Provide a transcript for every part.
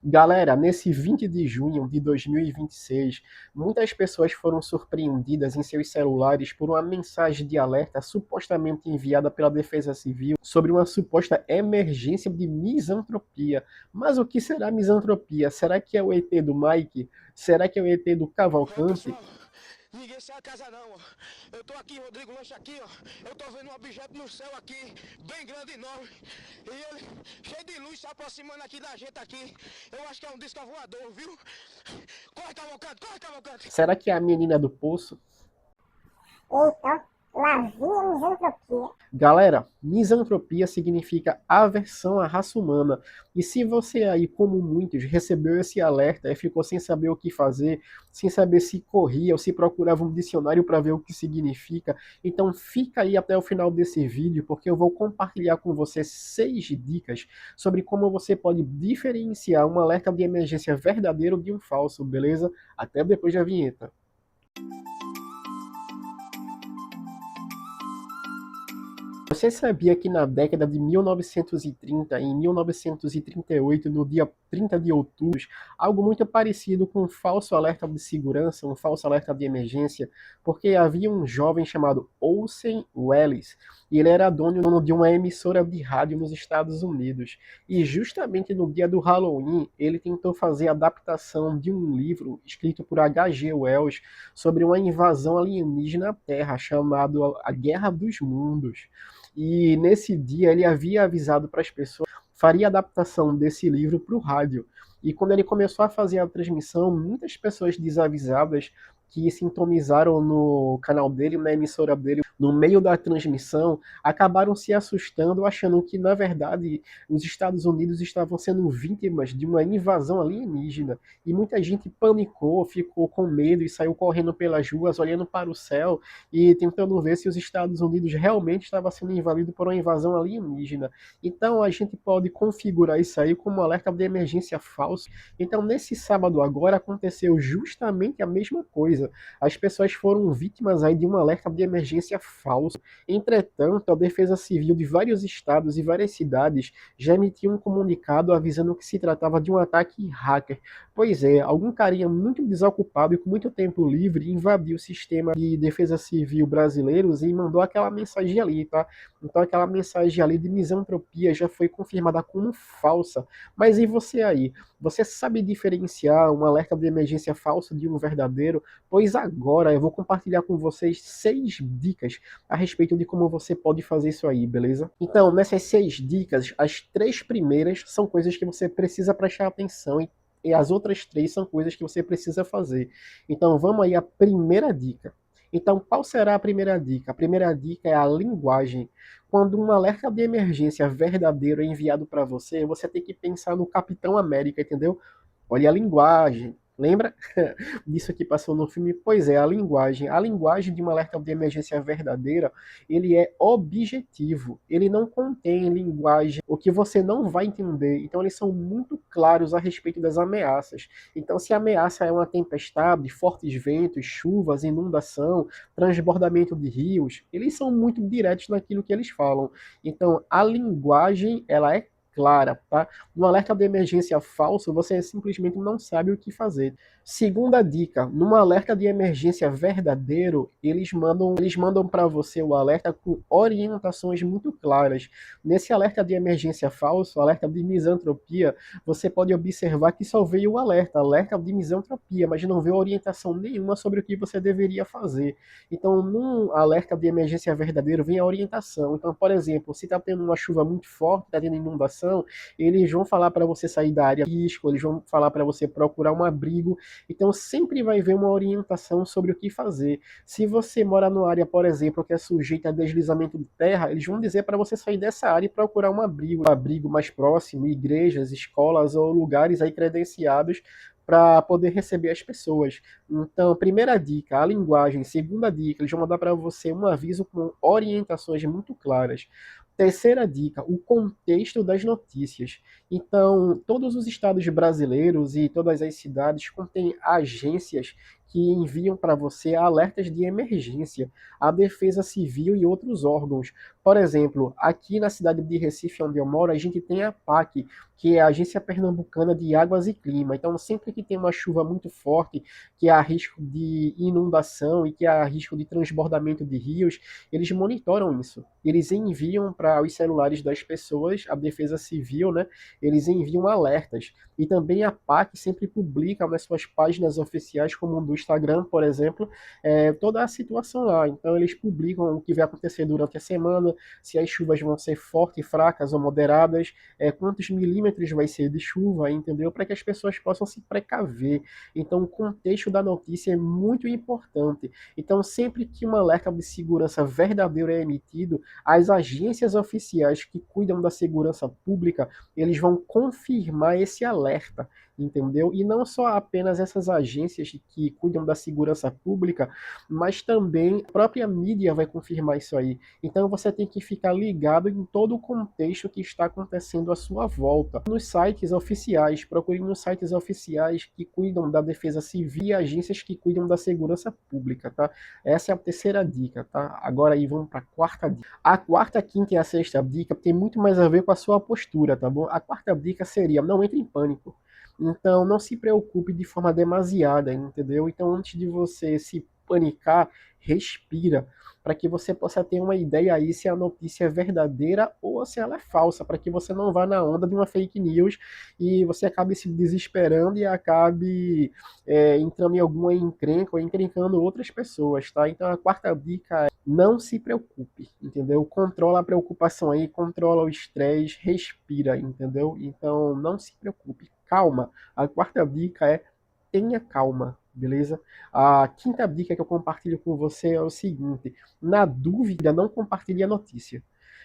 Galera, nesse 20 de junho de 2026, muitas pessoas foram surpreendidas em seus celulares por uma mensagem de alerta supostamente enviada pela Defesa Civil sobre uma suposta emergência de misantropia. Mas o que será misantropia? Será que é o ET do Mike? Será que é o ET do Ó, Cavalcante? pessoal, ninguém sai da casa não, ó. Eu tô aqui, Rodrigo Lanche aqui, ó. Eu tô vendo um objeto no céu aqui, bem grande e enorme. E ele, cheio de luz, se aproximando aqui da gente aqui. Eu acho que é um disco voador, viu? Corre, Cavalcante, corre, Cavalcante. Será que é a menina do poço? Então, lá vinha misantropia. Galera, misantropia significa aversão à raça humana. E se você aí, como muitos, recebeu esse alerta e ficou sem saber o que fazer, sem saber se corria ou se procurava um dicionário para ver o que significa, então fica aí até o final desse vídeo, porque eu vou compartilhar com você 6 dicas sobre como você pode diferenciar um alerta de emergência verdadeiro de um falso, beleza? Até depois da vinheta. Você sabia que na década de 1930, em 1938, no dia 30 de outubro, algo muito parecido com um falso alerta de segurança, um falso alerta de emergência, porque havia um jovem chamado Olsen Welles, e ele era dono de uma emissora de rádio nos Estados Unidos. E justamente no dia do Halloween, ele tentou fazer a adaptação de um livro escrito por H.G. Wells sobre uma invasão alienígena à Terra, chamado A Guerra dos Mundos. E nesse dia ele havia avisado para as pessoas que faria a adaptação desse livro para o rádio. E quando ele começou a fazer a transmissão, muitas pessoas desavisadas que sintonizaram no canal dele, na emissora dele, no meio da transmissão, acabaram se assustando, achando que, na verdade, os Estados Unidos estavam sendo vítimas de uma invasão alienígena. E muita gente panicou, ficou com medo e saiu correndo pelas ruas, olhando para o céu e tentando ver se os Estados Unidos realmente estava sendo invadido por uma invasão alienígena. Então a gente pode configurar isso aí como um alerta de emergência falso. Então nesse sábado agora aconteceu justamente a mesma coisa. As pessoas foram vítimas aí de um alerta de emergência falso. Entretanto, a Defesa Civil de vários estados e várias cidades já emitiu um comunicado avisando que se tratava de um ataque hacker. Pois é, algum carinha muito desocupado e com muito tempo livre invadiu o sistema de defesa civil brasileiros e mandou aquela mensagem ali, tá? Então aquela mensagem ali de misantropia já foi confirmada como falsa. Mas e você aí? Você sabe diferenciar um alerta de emergência falso de um verdadeiro? Pois agora eu vou compartilhar com vocês 6 dicas a respeito de como você pode fazer isso aí, beleza? Então, nessas 6 dicas, as 3 primeiras são coisas que você precisa prestar atenção e as outras 3 são coisas que você precisa fazer. Então vamos aí à primeira dica. Então, qual será a primeira dica? A primeira dica é a linguagem. Quando um alerta de emergência verdadeiro é enviado para você, você tem que pensar no Capitão América, entendeu? Olha a linguagem. Lembra disso que passou no filme? Pois é, a linguagem. A linguagem de um alerta de emergência verdadeira, ele é objetivo. Ele não contém linguagem, o que você não vai entender. Então, eles são muito claros a respeito das ameaças. Então, se a ameaça é uma tempestade, fortes ventos, chuvas, inundação, transbordamento de rios, eles são muito diretos naquilo que eles falam. Então, a linguagem, ela é clara, tá? No alerta de emergência falso, você simplesmente não sabe o que fazer. Segunda dica, num alerta de emergência verdadeiro, eles mandam para você o alerta com orientações muito claras. Nesse alerta de emergência falso, alerta de misantropia, você pode observar que só veio o alerta de misantropia, mas não veio orientação nenhuma sobre o que você deveria fazer. Então, num alerta de emergência verdadeiro, vem a orientação. Então, por exemplo, se está tendo uma chuva muito forte, está tendo inundação, eles vão falar para você sair da área de risco, eles vão falar para você procurar um abrigo. Então, sempre vai haver uma orientação sobre o que fazer. Se você mora numa área, por exemplo, que é sujeita a deslizamento de terra, eles vão dizer para você sair dessa área e procurar um abrigo mais próximo, igrejas, escolas ou lugares aí credenciados para poder receber as pessoas. Então, primeira dica, a linguagem. Segunda dica, eles vão mandar para você um aviso com orientações muito claras. Terceira dica, o contexto das notícias. Então, todos os estados brasileiros e todas as cidades contêm agências que enviam para você alertas de emergência, a Defesa Civil e outros órgãos. Por exemplo, aqui na cidade de Recife, onde eu moro, a gente tem a APAC, que é a Agência Pernambucana de Águas e Clima. Então, sempre que tem uma chuva muito forte, que há risco de inundação e que há risco de transbordamento de rios, eles monitoram isso. Eles enviam para os celulares das pessoas, a Defesa Civil, né? Eles enviam alertas. E também a PAC sempre publica nas suas páginas oficiais, como do Instagram, por exemplo, toda a situação lá. Então, eles publicam o que vai acontecer durante a semana, se as chuvas vão ser fortes, fracas ou moderadas, quantos milímetros vai ser de chuva, entendeu? Para que as pessoas possam se precaver. Então, o contexto da notícia é muito importante. Então, sempre que um alerta de segurança verdadeiro é emitido, as agências oficiais que cuidam da segurança pública, eles vão confirmar esse alerta, entendeu? E não só apenas essas agências que cuidam da segurança pública, mas também a própria mídia vai confirmar isso aí. Então você tem que ficar ligado em todo o contexto que está acontecendo à sua volta. Nos sites oficiais, procure nos sites oficiais que cuidam da defesa civil e agências que cuidam da segurança pública, tá? Essa é a terceira dica, tá? Agora aí vamos para a quarta dica. A quarta, quinta e a sexta dica tem muito mais a ver com a sua postura, tá bom? A quarta dica seria: não entre em pânico. Então, não se preocupe de forma demasiada, entendeu? Então, antes de você se panicar, respira, para que você possa ter uma ideia aí se a notícia é verdadeira ou se ela é falsa, para que você não vá na onda de uma fake news e você acabe se desesperando e acabe entrando em alguma encrenca ou encrencando outras pessoas, tá? Então, a quarta dica é: não se preocupe, entendeu? Controla a preocupação aí, controla o estresse, respira, entendeu? Então, não se preocupe, calma. A quarta dica é: tenha calma, beleza? A quinta dica que eu compartilho com você é o seguinte: na dúvida, não compartilhe a notícia.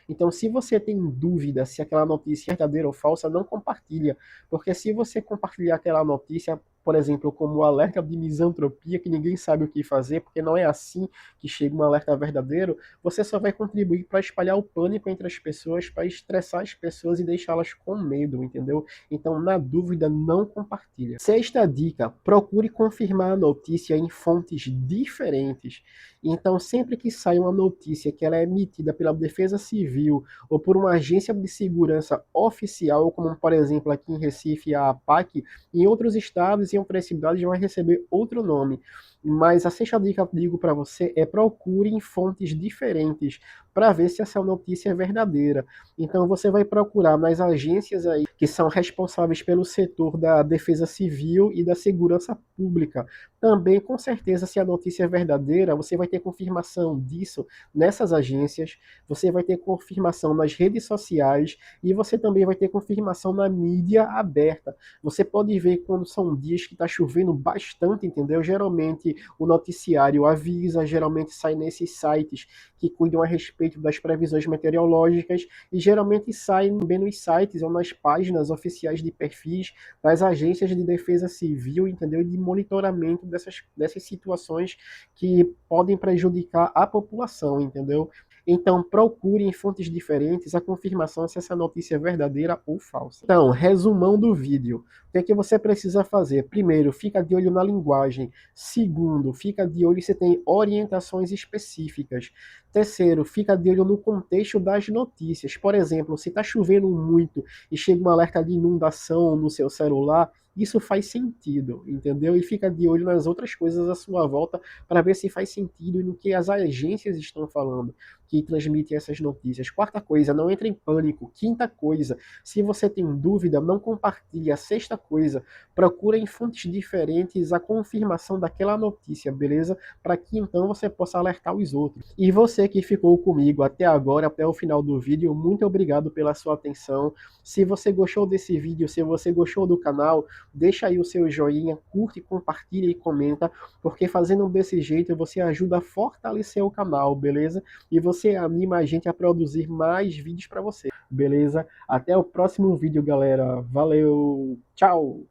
Então, se você tem dúvida se aquela notícia é verdadeira ou falsa, não compartilha, porque se você compartilhar aquela notícia, por exemplo, como o alerta de misantropia, que ninguém sabe o que fazer, porque não é assim que chega um alerta verdadeiro, você só vai contribuir para espalhar o pânico entre as pessoas, para estressar as pessoas e deixá-las com medo, entendeu? Então, na dúvida, não compartilha. Sexta dica: procure confirmar a notícia em fontes diferentes. Então, sempre que sai uma notícia que ela é emitida pela Defesa Civil ou por uma agência de segurança oficial, como por exemplo aqui em Recife a APAC, em outros estados e em outras cidades vai receber outro nome. Mas a sexta dica que eu digo para você é: procure em fontes diferentes para ver se essa notícia é verdadeira. Então você vai procurar nas agências aí que são responsáveis pelo setor da defesa civil e da segurança pública. Também, com certeza, se a notícia é verdadeira, você vai ter confirmação disso nessas agências, você vai ter confirmação nas redes sociais e você também vai ter confirmação na mídia aberta. Você pode ver quando são dias que está chovendo bastante, entendeu? Geralmente o noticiário avisa, geralmente sai nesses sites que cuidam a respeito das previsões meteorológicas e geralmente sai bem nos sites ou nas páginas oficiais de perfis das agências de defesa civil, entendeu? E de monitoramento dessas situações que podem prejudicar a população, entendeu? Então, procure em fontes diferentes a confirmação se essa notícia é verdadeira ou falsa. Então, resumão do vídeo. O que é que você precisa fazer? Primeiro, fica de olho na linguagem. Segundo, fica de olho se tem orientações específicas. Terceiro, fica de olho no contexto das notícias. Por exemplo, se está chovendo muito e chega um alerta de inundação no seu celular, isso faz sentido, entendeu? E fica de olho nas outras coisas à sua volta para ver se faz sentido e no que as agências estão falando que transmitem essas notícias. Quarta coisa, não entre em pânico. Quinta coisa, se você tem dúvida, não compartilhe. A sexta coisa, procura em fontes diferentes a confirmação daquela notícia, beleza? Para que então você possa alertar os outros. E você que ficou comigo até agora, até o final do vídeo, muito obrigado pela sua atenção. Se você gostou desse vídeo, se você gostou do canal, deixa aí o seu joinha, curte, compartilha e comenta, porque fazendo desse jeito você ajuda a fortalecer o canal, beleza? E você anima a gente a produzir mais vídeos para você, beleza? Até o próximo vídeo, galera. Valeu, tchau!